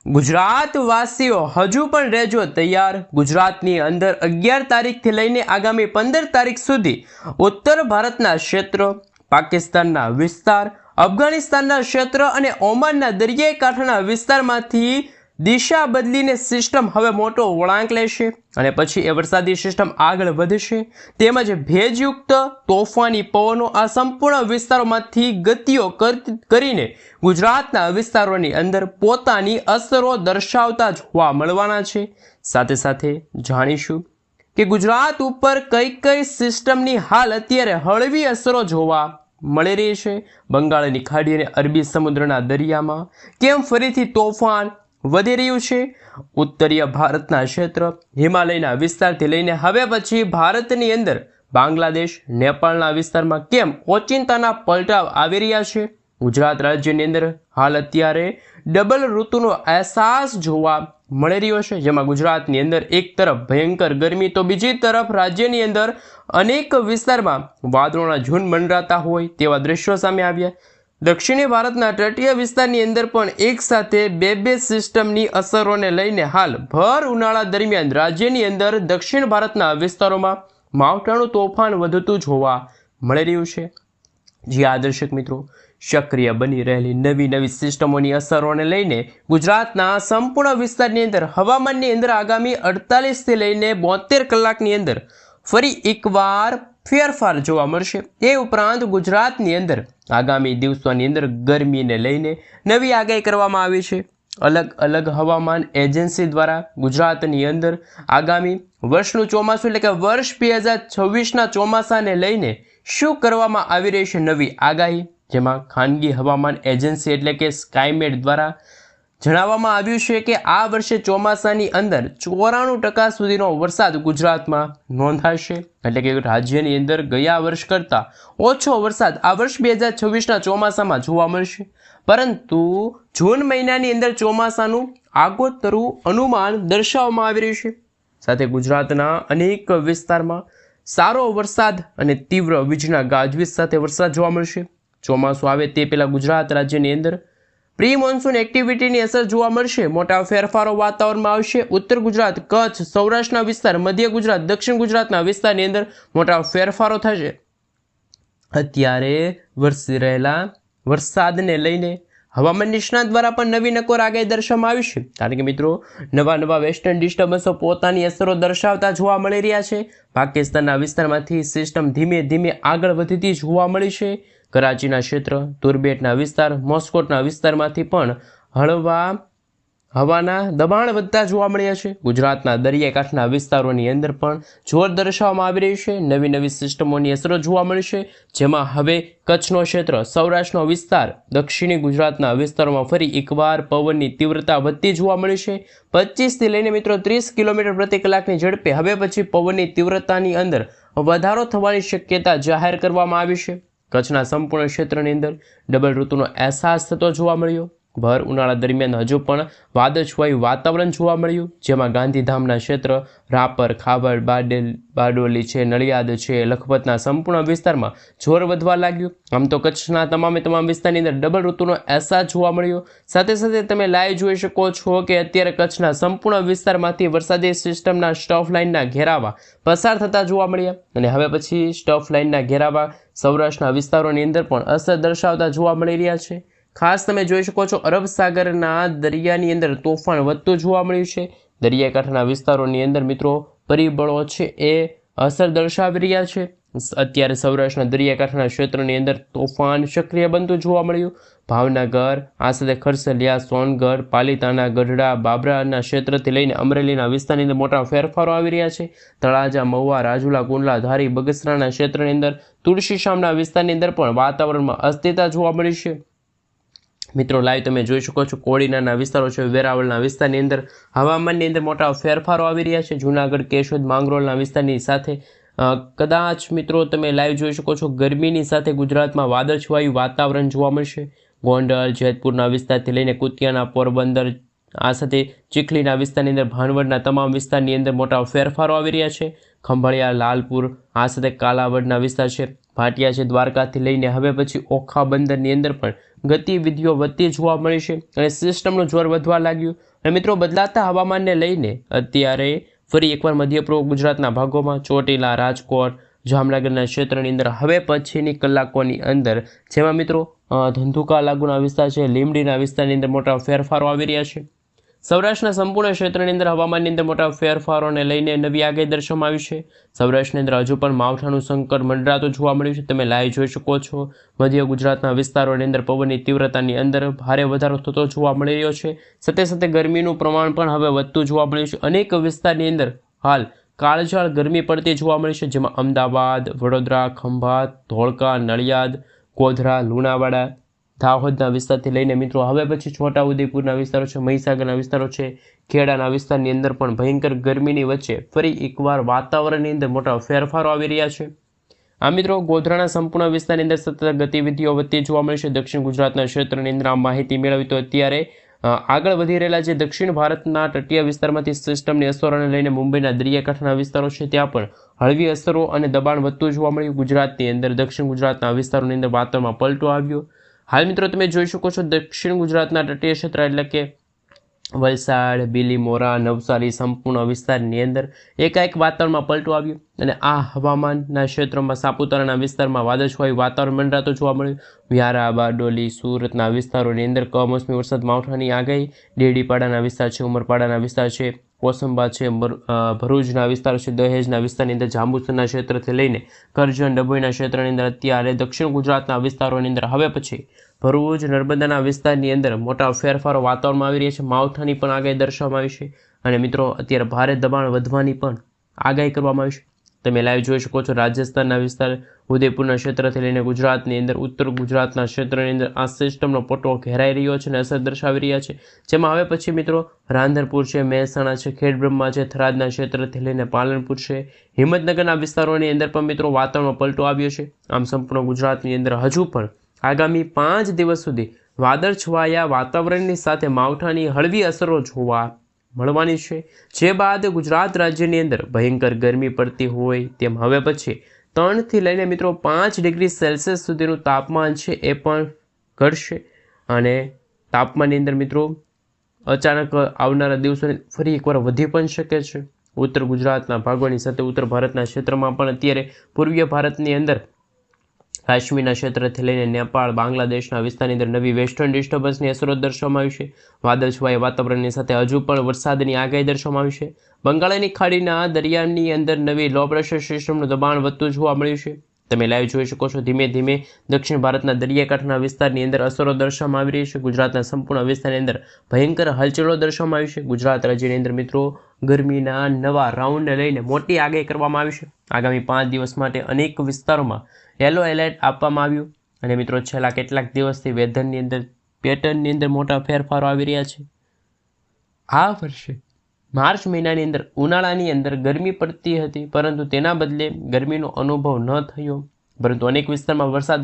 ગુજરાતવાસીઓ હજુ પણ રહેજો તૈયાર। ગુજરાતની અંદર 11 તારીખથી લઈને આગામી 15 તારીખ સુધી ઉત્તર ભારતના ક્ષેત્રો, પાકિસ્તાનના વિસ્તાર, અફઘાનિસ્તાનના ક્ષેત્ર અને ઓમાનના દરિયાઈ કાંઠાના વિસ્તારમાંથી દિશા બદલીને સિસ્ટમ હવે મોટો વળાંક લેશે અને પછી એ વરસાદી સિસ્ટમ આગળ વધશે। તેમજ ભેજયુક્ત તોફાની પવનો આ સંપૂર્ણ વિસ્તારોમાંથી ગતિઓ કરીને ગુજરાતના વિસ્તારોની અંદર પોતાની અસરો દર્શાવતા જોવા મળવાના છે। સાથે સાથે જાણીશું કે ગુજરાત ઉપર કઈ કઈ સિસ્ટમની હાલ અત્યારે હળવી અસરો જોવા મળી રહી છે। બંગાળની ખાડી અને અરબી સમુદ્રના દરિયામાં કેમ ફરીથી તોફાન વધી રહ્યું છે। ઉત્તરીય ભારતના ક્ષેત્ર, હિમાલયના વિસ્તારથી લઈને હવે પછી ભારતની અંદર બાંગ્લાદેશ, નેપાળના વિસ્તારમાં કેમ ઓચિંતાના પલટાવ આવી રહ્યા છે। ગુજરાત રાજ્યની અંદર હાલ અત્યારે ડબલ ઋતુનો અહેસાસ જોવા મળી રહ્યો છે, જેમાં ગુજરાતની અંદર એક તરફ ભયંકર ગરમી તો બીજી તરફ રાજ્યની અંદર અનેક વિસ્તારમાં વાદળોના ઝુંડ મંડરાતા હોય તેવા દ્રશ્યો સામે આવ્યા। દક્ષિણી ભારતના તટીય વિસ્તારની અંદર પણ એક સાથે બે સિસ્ટમની અસરોને લઈને હાલ ભર ઉનાળા દરમિયાન રાજ્યની અંદર દક્ષિણ ભારતના વિસ્તારોમાં માવઠાનું તોફાન વધતું જોવા મળી રહ્યું છે। જે દર્શક મિત્રો, સક્રિય બની રહેલી નવી સિસ્ટમોની અસરોને લઈને ગુજરાતના સંપૂર્ણ વિસ્તારની અંદર હવામાનની અંદર આગામી 48 થી લઈને 72 કલાકની અંદર ફરી એકવાર ફેરફાર જોવા મળશે। એ ઉપરાંત ગુજરાતની અંદર આગામી દિવસોની અંદર ગરમીને લઈને નવી આગાહી કરવામાં આવી છે। અલગ અલગ હવામાન એજન્સી દ્વારા ગુજરાતની અંદર આગામી વર્ષનું ચોમાસું એટલે કે વર્ષ 2026ના ચોમાસાને લઈને શું કરવામાં આવી રહી છે નવી આગાહી, જેમાં ખાનગી હવામાન એજન્સી એટલે કે સ્કાયમેટ દ્વારા જણાવવામાં આવ્યું છે કે આ વર્ષે ચોમાસાની અંદર 94% સુધીનો વરસાદ ગુજરાતમાં નોંધાશે। એટલે કે રાજ્યની અંદર ગયા વર્ષ કરતાં ઓછો વરસાદ આ વર્ષ 2026ના ચોમાસામાં જોવા મળશે। પરંતુ જૂન મહિનાની અંદર ચોમાસાનું આગોતરું અનુમાન દર્શાવવામાં આવી રહ્યું છે। સાથે ગુજરાતના અનેક વિસ્તારમાં સારો વરસાદ અને તીવ્ર વીજળીના ગાજવીજ સાથે વરસાદ જોવા મળશે। ચોમાસું આવે તે પહેલાં ગુજરાત રાજ્યની અંદર પ્રી મોન્સૂન એક્ટિવિટીની અસર જોવા મળશે। મોટા ફેરફારો વાતાવરણમાં આવશે। ઉત્તર ગુજરાત, કચ્છ, સૌરાષ્ટ્રના વિસ્તાર, મધ્ય ગુજરાત, દક્ષિણ ગુજરાતના વિસ્તારની અંદર મોટા ફેરફારો થશે। અત્યારે વરસી રહેલા વરસાદને લઈને હવામાન નિષ્ણાત દ્વારા પણ નવી નકોર આગાહી દર્શાવવામાં આવી છે, કારણ કે મિત્રો નવા વેસ્ટર્ન ડિસ્ટર્બન્સો પોતાની અસરો દર્શાવતા જોવા મળી રહ્યા છે। પાકિસ્તાનના વિસ્તારમાંથી સિસ્ટમ ધીમે ધીમે આગળ વધતી જોવા મળી છે। કરાચીના ક્ષેત્ર, તુર્બેટના વિસ્તાર, મોસ્કોટના વિસ્તારમાંથી પણ હળવા હવાના દબાણ વધતા જોવા મળ્યા છે। ગુજરાતના દરિયાકાંઠાના વિસ્તારોની અંદર પણ જોર દર્શાવવામાં આવી રહી છે। નવી સિસ્ટમોની અસરો જોવા મળશે, જેમાં હવે કચ્છનો ક્ષેત્ર, સૌરાષ્ટ્રનો વિસ્તાર, દક્ષિણી ગુજરાતના વિસ્તારોમાં ફરી એકવાર પવનની તીવ્રતા વધતી જોવા મળી છે। 25 થી લઈને મિત્રો 30 કિલોમીટર પ્રતિ કલાકની ઝડપે હવે પછી પવનની તીવ્રતાની અંદર વધારો થવાની શક્યતા જાહેર કરવામાં આવી છે। કચ્છના સંપૂર્ણ ક્ષેત્રની અંદર ડબલ ઋતુનો અહેસાસ થતો જોવા મળ્યો। ભર ઉનાળા દરમિયાન હજુ પણ વાદળછવાયું વાતાવરણ જોવા મળ્યું, જેમાં ગાંધીધામના ક્ષેત્ર, રાપર, ખાવડ, બારડોલી છે, નડિયાદ છે, લખપતના સંપૂર્ણ વિસ્તારમાં જોર વધવા લાગ્યું। આમ તો કચ્છના તમામ વિસ્તારની અંદર ડબલ ઋતુનો અહેસાસ જોવા મળ્યો। સાથે સાથે તમે લાઈવ જોઈ શકો છો કે અત્યારે કચ્છના સંપૂર્ણ વિસ્તારમાંથી વરસાદી સિસ્ટમના સ્ટફ લાઇનના ઘેરાવા પસાર થતા જોવા મળ્યા અને હવે પછી સ્ટફ લાઇનના ઘેરાવા સૌરાષ્ટ્રના વિસ્તારોની અંદર પણ અસર દર્શાવતા જોવા મળી રહ્યા છે। ખાસ તમે જોઈ શકો છો અરબ સાગરના દરિયાની અંદર તોફાન વધતું જોવા મળ્યું છે। દરિયાકાંઠાના વિસ્તારોની અંદર મિત્રો પરિબળો છે એ અસર દર્શાવી રહ્યા છે। અત્યારે સૌરાષ્ટ્રના દરિયાકાંઠાના ક્ષેત્રની અંદર તોફાન સક્રિય બનતું જોવા મળ્યું। ભાવનગર, આ સાથે ખરસલિયા, સોનગઢ, પાલીતાણા, ગઢડા, બાબરાના ક્ષેત્રથી લઈને અમરેલીના વિસ્તારની અંદર મોટા ફેરફારો આવી રહ્યા છે। તળાજા, મહુવા, રાજુલા, કુંડલા, ધારી, બગસરાના ક્ષેત્રની અંદર, તુલસીશામના વિસ્તારની અંદર પણ વાતાવરણમાં અસ્થિરતા જોવા મળી છે। મિત્રો લાઈવ તમે જોઈ શકો છો કોડીનાના વિસ્તારો છે, વેરાવળના વિસ્તારની અંદર હવામાનની અંદર મોટા ફેરફારો આવી રહ્યા છે। જૂનાગઢ, કેશોદ, માંગરોળના વિસ્તારની સાથે કદાચ મિત્રો તમે લાઈવ જોઈ શકો છો ગરમીની સાથે ગુજરાતમાં વાદળછવાયું વાતાવરણ જોવા મળશે। ગોંડલ, જેતપુરના વિસ્તારથી લઈને કુતિયાના, પોરબંદર, આ સાથે ચીખલીના વિસ્તારની અંદર ભાણવડના તમામ વિસ્તારની અંદર મોટા ફેરફારો આવી રહ્યા છે। ખંભાળિયા, લાલપુર, આ સાથે કાલાવડના વિસ્તાર છે, ભાટિયા છે, દ્વારકાથી લઈને હવે પછી ઓખા બંદરની અંદર પણ ગતિવિધિઓ વધતી જોવા મળી છે અને સિસ્ટમનું જોર વધવા લાગ્યું. અને મિત્રો બદલાતા હવામાનને લઈને અત્યારે ફરી એકવાર મધ્ય પૂર્વ ગુજરાતના ભાગોમાં ચોટીલા, રાજકોટ, જામનગરના ક્ષેત્રની અંદર હવે પછીની કલાકોની અંદર જેમાં મિત્રો ધંધુકા લાગુના વિસ્તાર છે, લીમડીના વિસ્તારની અંદર મોટા ફેરફારો આવી રહ્યા છે. સૌરાષ્ટ્રના સંપૂર્ણ ક્ષેત્રની અંદર હવામાનની અંદર મોટા ફેરફારોને લઈને નવી આગાહી દર્શાવવામાં આવી છે. સૌરાષ્ટ્રની અંદર હજુ પણ માવઠાનું સંકટ મંડરાતું જોવા મળ્યું છે. તમે લાઈવ જોઈ શકો છો. મધ્ય ગુજરાતના વિસ્તારોની અંદર પવનની તીવ્રતાની અંદર ભારે વધારો થતો જોવા મળી રહ્યો છે. સાથે સાથે ગરમીનું પ્રમાણ પણ હવે વધતું જોવા મળ્યું છે. અનેક વિસ્તારની અંદર હાલ કાળઝાળ ગરમી પડતી જોવા મળી છે, જેમાં અમદાવાદ, વડોદરા, ખંભાત, ધોળકા, નડિયાદ, ગોધરા, લુણાવાડા, દાહોદના વિસ્તારથી લઈને મિત્રો હવે પછી છોટાઉદેપુરના વિસ્તારો છે, મહીસાગરના વિસ્તારો છે, ખેડાના વિસ્તારની અંદર પણ ભયંકર ગરમીની વચ્ચે ફરી એકવાર વાતાવરણની અંદર મોટા ફેરફારો આવી રહ્યા છે. આ મિત્રો ગોધરાના સંપૂર્ણ વિસ્તારની અંદર સતત ગતિવિધિઓ વધતી જોવા મળી છે. દક્ષિણ ગુજરાતના ક્ષેત્રની અંદર આ માહિતી મેળવી તો અત્યારે આગળ વધી રહેલા જે દક્ષિણ ભારતના તટીય વિસ્તારમાંથી સિસ્ટમની અસરોને લઈને મુંબઈના દરિયાકાંઠાના વિસ્તારો છે ત્યાં પણ હળવી અસરો અને દબાણ વધતું જોવા મળ્યું. ગુજરાતની અંદર દક્ષિણ ગુજરાતના વિસ્તારોની અંદર વાતાવરણમાં પલટો આવ્યો. હાલ મિત્રો તમે જોઈ શકો છો દક્ષિણ ગુજરાતના તટીય ક્ષેત્ર એટલે કે વલસાડ, બીલીમોરા, નવસારી સંપૂર્ણ વિસ્તારની અંદર એકાએક વાતાવરણમાં પલટો આવ્યો અને આ હવામાનના ક્ષેત્રમાં સાપુતારાના વિસ્તારમાં વાદળછાયું વાતાવરણ મંડરાતો જોવા મળ્યું. વ્યારા, બારડોલી, સુરતના વિસ્તારોની અંદર કમોસમી વરસાદ માવઠાની આગાહી. ડેડીપાડાના વિસ્તાર છે, ઉમરપાડાના વિસ્તાર છે, કોસંબા છે, ભરૂચના વિસ્તાર છે, દહેજના વિસ્તારની અંદર જાંબુસરના ક્ષેત્રથી લઈને કરજણ, ડભોઈના ક્ષેત્રની અંદર અત્યારે દક્ષિણ ગુજરાતના વિસ્તારોની અંદર હવે પછી ભરૂચ, નર્મદાના વિસ્તારની અંદર મોટા ફેરફારો વાતાવરણમાં આવી રહ્યા છે. માવઠાની પણ આગાહી દર્શાવવામાં આવી છે અને મિત્રો અત્યારે ભારે દબાણ વધવાની પણ આગાહી કરવામાં આવી છે. તમે લાઈવ જોઈ શકો છો રાજસ્થાનના વિસ્તાર, ઉદયપુરના ક્ષેત્રથી લઈને ગુજરાતની અંદર ઉત્તર ગુજરાતના ક્ષેત્રની અંદર આ સિસ્ટમનો પટ્ટો ઘેરાઈ રહ્યો છે અને અસર દર્શાવી રહ્યા છે. જેમાં હવે પછી મિત્રો રાંધનપુર છે, મહેસાણા છે, ખેડબ્રહ્મા છે, થરાદના ક્ષેત્રથી લઈને પાલનપુર છે, હિંમતનગરના વિસ્તારોની અંદર પણ મિત્રો વાતાવરણમાં પલટો આવ્યો છે. આમ સંપૂર્ણ ગુજરાતની અંદર હજુ પણ આગામી 5 દિવસ સુધી વાદળછવાયા વાતાવરણની સાથે માવઠાની હળવી અસરો જોવા મળવાની છે. જે બાદ ગુજરાત રાજ્યની અંદર ભયંકર ગરમી પડતી હોય તેમ હવે પછી 3 થી લઈને મિત્રો 5 ડિગ્રી સેલ્સિયસ સુધીનું તાપમાન છે એ પણ ઘટશે અને તાપમાનની અંદર મિત્રો અચાનક આવનારા દિવસોની ફરી એકવાર વધી પણ શકે છે. ઉત્તર ગુજરાતના ભાગોની સાથે ઉત્તર ભારતના ક્ષેત્રમાં પણ અત્યારે પૂર્વીય ભારતની અંદર કાશ્મીરના ક્ષેત્રથી લઈને નેપાળ, બાંગ્લાદેશના વિસ્તારની અંદર નવી વેસ્ટર્ન ડિસ્ટર્બન્સની અસરો દર્શાવવામાં આવી છે. વાદળછવાયા વાતાવરણની સાથે હજુ પણ વરસાદની આગાહી દર્શાવવામાં આવી છે. બંગાળની ખાડીના દરિયાની અંદર નવી લો પ્રેશર સિસ્ટમનું દબાણ વધતું જોવા મળ્યું છે. તમે લાઈવ જોઈ શકો છો. ધીમે ધીમે દક્ષિણ ભારતના દરિયાકાંઠાના વિસ્તારની અંદર અસરો દર્શાવવામાં આવી રહી છે. ગુજરાતના સંપૂર્ણ વિસ્તારની અંદર ભયંકર હલચલો દર્શાવવામાં આવી છે. ગુજરાત રાજ્યની અંદર મિત્રો ગરમીના નવા રાઉન્ડને લઈને મોટી આગાહી કરવામાં આવી છે. આગામી 5 દિવસ માટે અનેક વિસ્તારોમાં યલો એલર્ટ આપવામાં આવ્યું અને મિત્રો છેલ્લા કેટલાક દિવસથી વેધરની અંદર પેટર્નની અંદર મોટા ફેરફારો આવી રહ્યા છે. આ વર્ષે માર્ચ મહિનાની અંદર ઉનાળાની અંદર ગરમી પડતી હતી પરંતુ તેના બદલે ગરમીનો અનુભવ ન થયો પરંતુ અનેક વિસ્તારમાં વરસાદ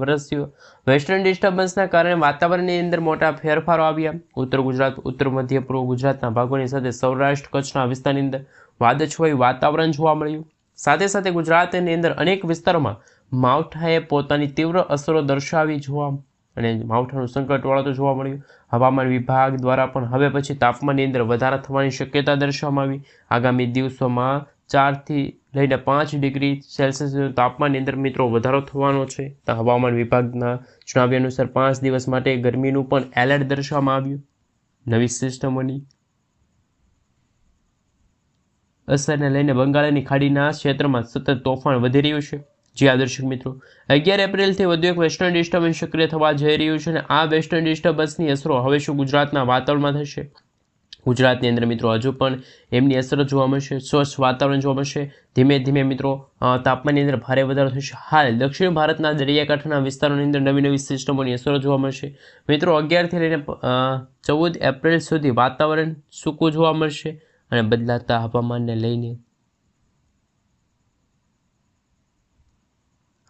વરસ્યો. વેસ્ટર્ન ડિસ્ટર્બન્સના કારણે વાતાવરણની અંદર મોટા ફેરફારો આવ્યા. ઉત્તર ગુજરાત, ઉત્તર મધ્ય પૂર્વ ગુજરાતના ભાગોની સાથે સૌરાષ્ટ્ર કચ્છના વિસ્તારની અંદર વાદળછવાયું વાતાવરણ જોવા મળ્યું. સાથે સાથે ગુજરાતની અંદર અનેક વિસ્તારોમાં માવઠાએ પોતાની તીવ્ર અસરો દર્શાવી જોવા અને માવઠાનું સંકટ વળતું જોવા મળ્યું. હવામાન વિભાગ દ્વારા પણ હવે પછી તાપમાનની અંદર વધારા થવાની શક્યતા દર્શાવવામાં આવી. આગામી દિવસોમાં 4 થી લઈને 5 ડિગ્રી સેલ્સિયસનું તાપમાનની અંદર મિત્રો વધારો થવાનો છે. તો હવામાન વિભાગના જણાવ્યા અનુસાર 5 દિવસ માટે ગરમીનું પણ એલર્ટ દર્શાવવામાં આવ્યું. નવી સિસ્ટમોની અસરને લઈને બંગાળની ખાડીના ક્ષેત્રમાં સતત તોફાન વધી રહ્યું છે. જી આ દર્શક મિત્રો 11 એપ્રિલથી વધુ એક વેસ્ટર્ન ડિસ્ટર્બન્સ સક્રિય થવા જઈ રહ્યું છે અને આ વેસ્ટર્ન ડિસ્ટર્બન્સની અસરો હવે શું ગુજરાતના વાતાવરણમાં થશે. ગુજરાતની અંદર મિત્રો હજુ પણ એમની અસરો જોવા મળશે. સ્વચ્છ વાતાવરણ જોવા મળશે. ધીમે ધીમે મિત્રો તાપમાનની અંદર ભારે વધારો થશે. હાલ દક્ષિણ ભારતના દરિયાકાંઠાના વિસ્તારોની અંદર નવી નવી સિસ્ટમોની અસરો જોવા મળશે. મિત્રો 11 થી લઈને 14 એપ્રિલ સુધી વાતાવરણ સૂકું જોવા મળશે અને બદલાતા હવામાનને લઈને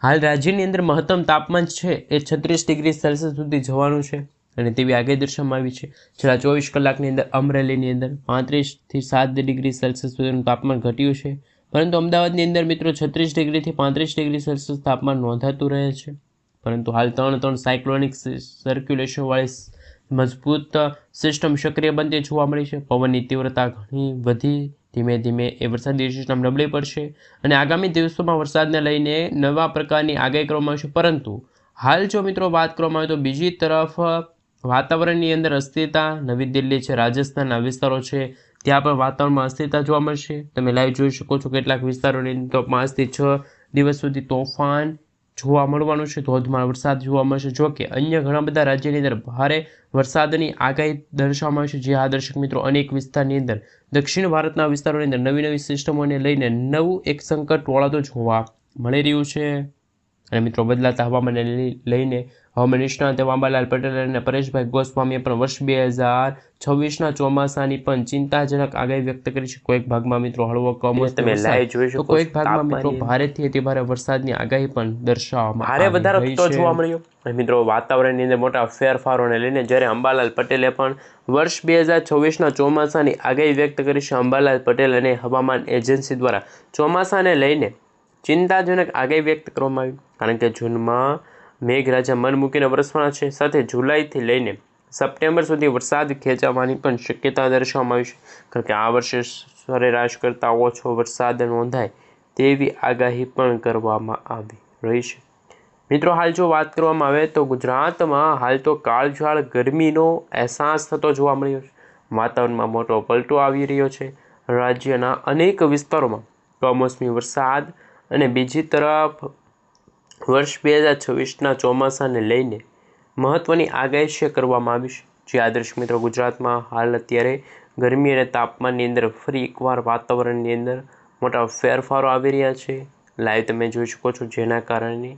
હાલ રાજ્યની અંદર મહત્તમ તાપમાન છે એ 36 ડિગ્રી સેલ્સિયસ સુધી જવાનું છે અને તેવી આગાહી દર્શાવવામાં આવી છે. છેલ્લા 24 કલાકની અંદર અમરેલીની અંદર 35 થી 7 ડિગ્રી સેલ્સિયસ સુધીનું તાપમાન ઘટ્યું છે પરંતુ અમદાવાદની અંદર મિત્રો 36 ડિગ્રીથી 35 ડિગ્રી સેલ્સિયસ તાપમાન નોંધાતું રહે છે. પરંતુ હાલ 3 સાયક્લોનિક સર્ક્યુલેશનવાળી મજબૂત સિસ્ટમ સક્રિય બનતી જોવા મળી છે. પવનની તીવ્રતા ઘણી વધી ધીમે ધીમે એ વરસાદી સિસ્ટમ નબળી પડશે અને આગામી દિવસોમાં વરસાદને લઈને નવા પ્રકારની આગાહી કરવામાં આવશે. પરંતુ હાલ જો મિત્રો વાત કરવામાં આવે તો બીજી તરફ વાતાવરણની અંદર અસ્થિરતા, નવી દિલ્હી છે, રાજસ્થાનના વિસ્તારો છે, ત્યાં પણ વાતાવરણમાં અસ્થિરતા જોવા મળશે. તમે લાઈવ જોઈ શકો છો કેટલાક વિસ્તારોની તો 5 થી 6 દિવસ સુધી તોફાન જોવા મળવાનું છે, ધોધમાર વરસાદ જોવા મળશે. જો કે અન્ય ઘણા બધા રાજ્યની અંદર ભારે વરસાદની આગાહી દર્શાવવામાં આવશે. જે આ દર્શક મિત્રો અનેક વિસ્તારની અંદર દક્ષિણ ભારતના વિસ્તારોની અંદર નવી સિસ્ટમોને લઈને નવું એક સંકટ વળાતો જોવા મળી રહ્યું છે. અને મિત્રો બદલાતા હવામાનને લઈને હવામાન નિષ્ણાત અંબાલાલ પટેલ અને પરેશભાઈ ગોસ્વામીએ પણ વર્ષ 2026ના ચોમાસાની પણ ચિંતાજનક આગાહી વ્યક્ત કરી છે. કોઈક ભાગમાં મિત્રો હળવો કમોસમી વરસાદ તો કોઈક ભાગમાં મિત્રો ભારેથી અતિભારે વરસાદની આગાહી પણ દર્શાવવામાં ભારે વધારો થતો જોવા મળ્યો. અને મિત્રો વાતાવરણની અંદર મોટા ફેરફારોને લઈને જ્યારે અંબાલાલ પટેલે પણ વર્ષ 2026ના ચોમાસાની આગાહી વ્યક્ત કરી છે. અંબાલાલ પટેલ અને હવામાન એજન્સી દ્વારા ચોમાસાને લઈને ચિંતાજનક આગાહી વ્યક્ત કરવામાં આવી. કારણ કે જૂનમાં મેઘરાજા મન મૂકીને વરસવાના છે, સાથે જુલાઈથી લઈને સપ્ટેમ્બર સુધી વરસાદ ખેંચાવાની પણ શક્યતા દર્શાવવામાં આવી છે. કારણ કે આ વર્ષે સરેરાશ કરતાં ઓછો વરસાદ નોંધાય તેવી આગાહી પણ કરવામાં આવી રહી છે. મિત્રો હાલ જો વાત કરવામાં આવે તો ગુજરાતમાં હાલ તો કાળઝાળ ગરમીનો અહેસાસ થતો જોવા મળ્યો છે. વાતાવરણમાં મોટો પલટો આવી રહ્યો છે. રાજ્યના અનેક વિસ્તારોમાં કમોસમી વરસાદ અને બીજી તરફ વર્ષ 2026ના ચોમાસાને લઈને મહત્ત્વની આગાહી કરવામાં આવી છે. જે આદર્શ મિત્રો ગુજરાતમાં હાલ અત્યારે ગરમી અને તાપમાનની અંદર ફરી એકવાર વાતાવરણની અંદર મોટા ફેરફારો આવી રહ્યા છે. લાઈવ તમે જોઈ શકો છો, જેના કારણે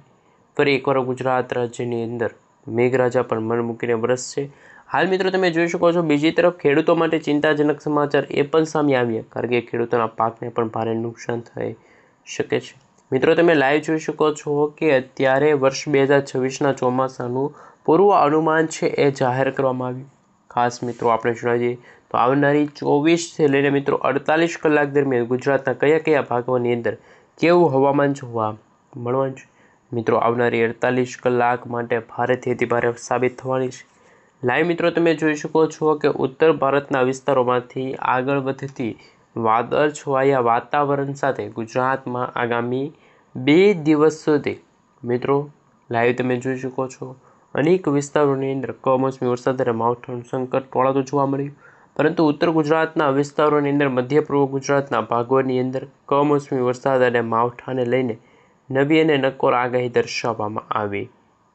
ફરી એકવાર ગુજરાત રાજ્યની અંદર મેઘરાજા પણ મન મૂકીને વરસશે. હાલ મિત્રો તમે જોઈ શકો છો બીજી તરફ ખેડૂતો માટે ચિંતાજનક સમાચાર એ પણ સામે આવ્યા, કારણ કે ખેડૂતોના પાકને પણ ભારે નુકસાન થઈ શકે છે. મિત્રો તમે લાઈવ જોઈ શકો છો કે અત્યારે વર્ષ 2026ના ચોમાસાનું પૂર્વ અનુમાન છે એ જાહેર કરવામાં આવ્યું. ખાસ મિત્રો આપણે જણાવીએ તો આવનારી 24થી લઈને મિત્રો 48 કલાક દરમિયાન ગુજરાતના કયા ભાગોની અંદર કેવું હવામાન જોવા મળવાનું છે. મિત્રો આવનારી 48 કલાક માટે ભારેથી અતિભારે સાબિત થવાની છે. લાઈવ મિત્રો તમે જોઈ શકો છો કે ઉત્તર ભારતના વિસ્તારોમાંથી આગળ વધતી વાદળછવાયા વાતાવરણ સાથે ગુજરાતમાં આગામી 2 દિવસ સુધી મિત્રો લાઈવ તમે જોઈ શકો છો અનેક વિસ્તારોની અંદર કમોસમી વરસાદ અને માવઠાનું સંકટ ટોળાતું જોવા મળ્યું. પરંતુ ઉત્તર ગુજરાતના વિસ્તારોની અંદર, મધ્ય પૂર્વ ગુજરાતના ભાગોની અંદર કમોસમી વરસાદ અને માવઠાને લઈને નવી અને નક્કોર આગાહી દર્શાવવામાં આવી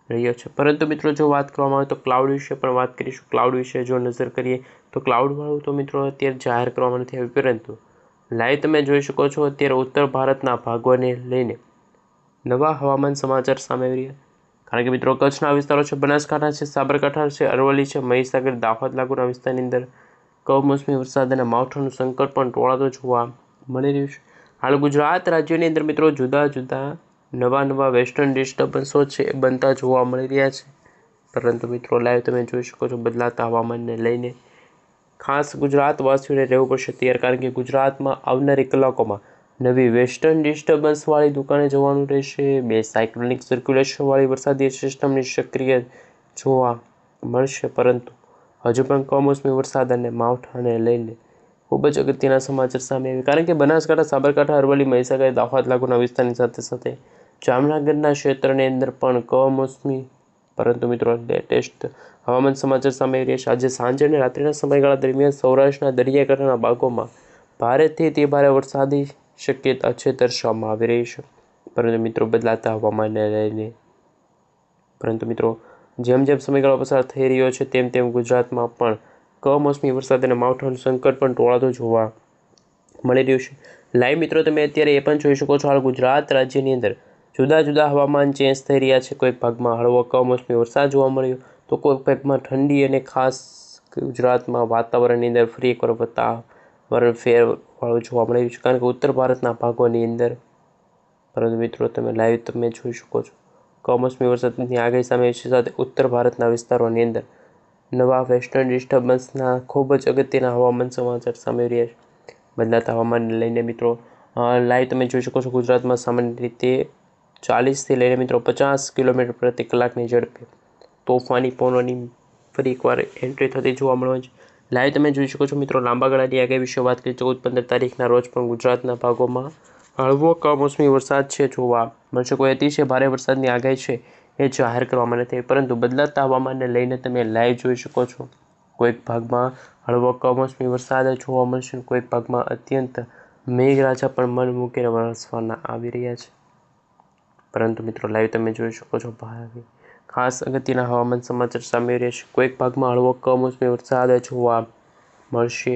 રહ્યો છે. પરંતુ મિત્રો જો વાત કરવામાં આવે તો ક્લાઉડ વિશે પણ વાત કરીશું. ક્લાઉડ વિશે જો નજર કરીએ તો ક્લાઉડવાળું તો મિત્રો અત્યારે જાહેર કરવામાં નથી આવ્યું, પરંતુ લાઈવ તમે જોઈ શકો છો અત્યારે ઉત્તર ભારતના ભાગોને લઈને નવા હવામાન સમાચાર સામે આવી રહ્યા. કારણ કે મિત્રો કચ્છના વિસ્તારો છે, બનાસકાંઠા છે, સાબરકાંઠા છે, અરવલ્લી છે, મહીસાગર, દાહોદ લાગુના વિસ્તારની અંદર કમોસમી વરસાદ અને માવઠાનું સંકટ પણ ટોળાતું જોવા મળી રહ્યું છે. હાલ ગુજરાત રાજ્યની અંદર મિત્રો જુદા જુદા નવા વેસ્ટર્ન ડિસ્ટર્બન્સો છે એ બનતા જોવા મળી રહ્યા છે. પરંતુ મિત્રો લાઈવ તમે જોઈ શકો છો બદલાતા હવામાનને લઈને ખાસ ગુજરાતવાસીઓને રહેવું પડશે તૈયાર, કારણ કે ગુજરાતમાં આવનારી કલાકોમાં નવી વેસ્ટર્ન ડિસ્ટર્બન્સવાળી દુકાને જવાનું રહેશે. 2 સાયક્લોનિક સર્ક્યુલેશનવાળી વરસાદી સિસ્ટમની સક્રિય જોવા મળશે. પરંતુ હજુ પણ કમોસમી વરસાદ અને માવઠાને લઈને ખૂબ જ અગત્યના સમાચાર સામે આવ્યા. કારણ કે બનાસકાંઠા, સાબરકાંઠા, અરવલ્લી, મહીસાગર, દાહોદ લાગુના વિસ્તારની સાથે સાથે જામનગરના ક્ષેત્રની અંદર પણ કમોસમી, પરંતુ મિત્રો લેટેસ્ટ હવામાન સમાચાર સામે આવી રહ્યા છે. આજે સાંજે અને રાત્રિના સમયગાળા દરમિયાન સૌરાષ્ટ્રના દરિયાકાંઠાના ભાગોમાં ભારેથી અતિભારે વરસાદી શક્યતા છે દર્શાવવામાં આવી રહી છે. પરંતુ મિત્રો બદલાતા હવામાનને લઈને જેમ સમયગાળો પસાર થઈ રહ્યો છે તેમ ગુજરાતમાં પણ કમોસમી વરસાદ અને માવઠાનું સંકટ પણ ટોળાતું જોવા મળી રહ્યું છે. લાઈવ મિત્રો તમે અત્યારે એ પણ જોઈ શકો છો હાલ ગુજરાત રાજ્યની અંદર જુદા જુદા હવામાન ચેન્જ થઈ રહ્યા છે. કોઈક ભાગમાં હળવો કમોસમી વરસાદ જોવા મળ્યો તો કોઈક ભાગમાં ઠંડી, અને ખાસ ગુજરાતમાં વાતાવરણની અંદર ફરી એકવાર વાતાવરણ ફેરવાળું જોવા મળી રહ્યું છે, કારણ કે ઉત્તર ભારતના ભાગોની અંદર. પરંતુ મિત્રો તમે લાઈવ તમે જોઈ શકો છો કમોસમી વરસાદની આગાહી સામે છે, સાથે ઉત્તર ભારતના વિસ્તારોની અંદર નવા વેસ્ટર્ન ડિસ્ટર્બન્સના ખૂબ જ અગત્યના હવામાન સમાચાર સામે રહ્યા છે. બદલાતા હવામાનને લઈને મિત્રો લાઈવ તમે જોઈ શકો છો ગુજરાતમાં સામાન્ય રીતે 40થી લઈને મિત્રો 50 કિલોમીટર પ્રતિ કલાકની ઝડપે તોફાની પવનોની ફરી એકવાર એન્ટ્રી થતી જોવા મળે છે. લાઈવ તમે જોઈ શકો છો મિત્રો. લાંબા ગાળાની આગાહી વિશે વાત કરીએ 14-15 તારીખના રોજ પણ ગુજરાતના ભાગોમાં હળવો કમોસમી વરસાદ છે જોવા મળશે. કોઈ અતિશય ભારે વરસાદની આગાહી છે એ જાહેર કરવામાં નથી, પરંતુ બદલાતા હવામાનને લઈને તમે લાઈવ જોઈ શકો છો. કોઈક ભાગમાં હળવો કમોસમી વરસાદ જોવા મળશે, કોઈક ભાગમાં અત્યંત મેઘરાજા પણ મન મૂકીને વરસવાના આવી રહ્યા છે. પરંતુ મિત્રો લાઈવ તમે જોઈ શકો છો ભારે ખાસ અગત્યના હવામાન સમાચાર સામે રહ્યા છે. કોઈક ભાગમાં હળવો કમોસમી વરસાદ જોવા મળશે.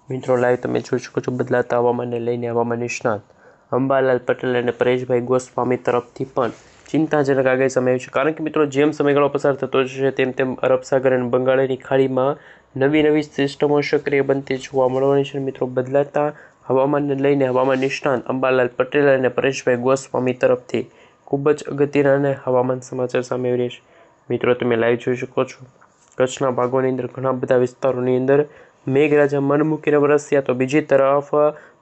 મિત્રો લાઈવ તમે જોઈ શકો છો. બદલાતા હવામાનને લઈને હવામાન નિષ્ણાત અંબાલાલ પટેલ અને પરેશભાઈ ગોસ્વામી તરફથી પણ ચિંતાજનક આગાહી સામે આવી છે. કારણ કે મિત્રો જેમ સમયગાળો પસાર થતો જશે તેમ અરબ સાગર અને બંગાળની ખાડીમાં નવી સિસ્ટમો સક્રિય બનતી જોવા મળવાની છે. મિત્રો બદલાતા હવામાનને લઈને હવામાન નિષ્ણાત અંબાલાલ પટેલ અને પરેશભાઈ ગોસ્વામી તરફથી ખૂબ જ અગત્યના હવામાન સમાચાર સામે આવી રહ્યા છે. મિત્રો તમે લાઈવ જોઈ શકો છો. કચ્છના ભાગોની અંદર ઘણા બધા વિસ્તારોની અંદર મેઘરાજા મન મૂકીને વરસ્યા, તો બીજી તરફ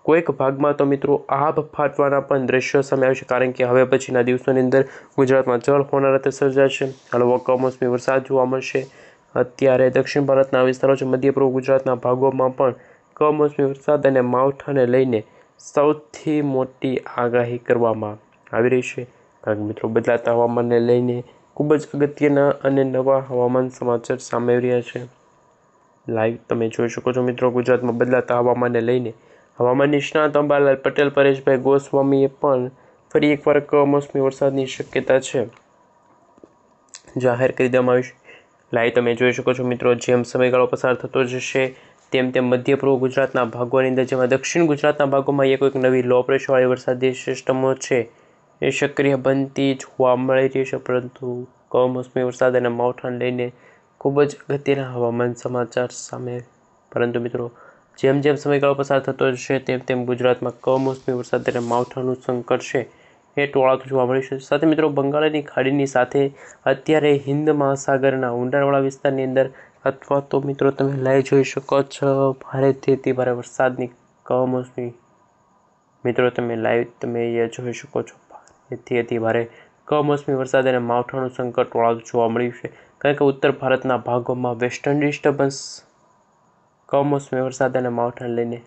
કોઈક ભાગમાં તો મિત્રો આભ ફાટવાના પણ દ્રશ્યો સામે આવશે. કારણ કે હવે પછીના દિવસોની અંદર ગુજરાતમાં જળ હોનારત સર્જાશે. હળવો કમોસમી વરસાદ જોવા મળશે. અત્યારે દક્ષિણ ભારતના વિસ્તારો છે, મધ્ય પૂર્વ ગુજરાતના ભાગોમાં પણ કમોસમી વરસાદ અને માવઠાને લઈને સૌથી મોટી આગાહી કરવામાં આવી રહી છે. કારણ કે મિત્રો બદલાતા હવામાનને લઈને ખૂબ જ અગત્યના અને નવા હવામાન સમાચાર સામે આવી રહ્યા છે. લાઈવ તમે જોઈ શકો છો મિત્રો. ગુજરાતમાં બદલાતા હવામાનને લઈને હવામાન નિષ્ણાત અંબાલાલ પટેલ, પરેશભાઈ ગોસ્વામીએ પણ ફરી એકવાર કમોસમી વરસાદની શક્યતા છે જાહેર કરી દેવામાં આવી છે. લાઈવ તમે જોઈ શકો છો મિત્રો. જેમ સમયગાળો પસાર થતો જશે તેમ મધ્ય પૂર્વ ગુજરાતના ભાગોની અંદર, જેમાં દક્ષિણ ગુજરાતના ભાગોમાં કોઈક નવી લો પ્રેશરવાળી વરસાદી સિસ્ટમો છે એ સક્રિય બનતી જોવા મળી રહી છે. પરંતુ કમોસમી વરસાદ અને માવઠાને લઈને ખૂબ જ અગત્યના હવામાન સમાચાર સામે. પરંતુ મિત્રો જેમ સમયગાળો પસાર થતો જશે તેમ ગુજરાતમાં કમોસમી વરસાદ અને માવઠાનું સંકટ છે એ ટોળાતું જોવા મળ્યું છે. સાથે મિત્રો બંગાળની ખાડીની સાથે અત્યારે હિન્દ મહાસાગરના ઊંડાણવાળા વિસ્તારની અંદર અથવા તો મિત્રો તમે લાઈવ જોઈ શકો છો ભારેથી અતિ ભારે વરસાદની કમોસમી. મિત્રો તમે લાઈવ જોઈ શકો છો. ભારેથી અતિ ભારે કમોસમી વરસાદ અને માવઠાનું સંકટ ટોળાતું જોવા મળ્યું છે. કારણ કે ઉત્તર ભારતના ભાગોમાં વેસ્ટર્ન ડિસ્ટર્બન્સ કમોસમી વરસાદ અને માવઠાને લઈને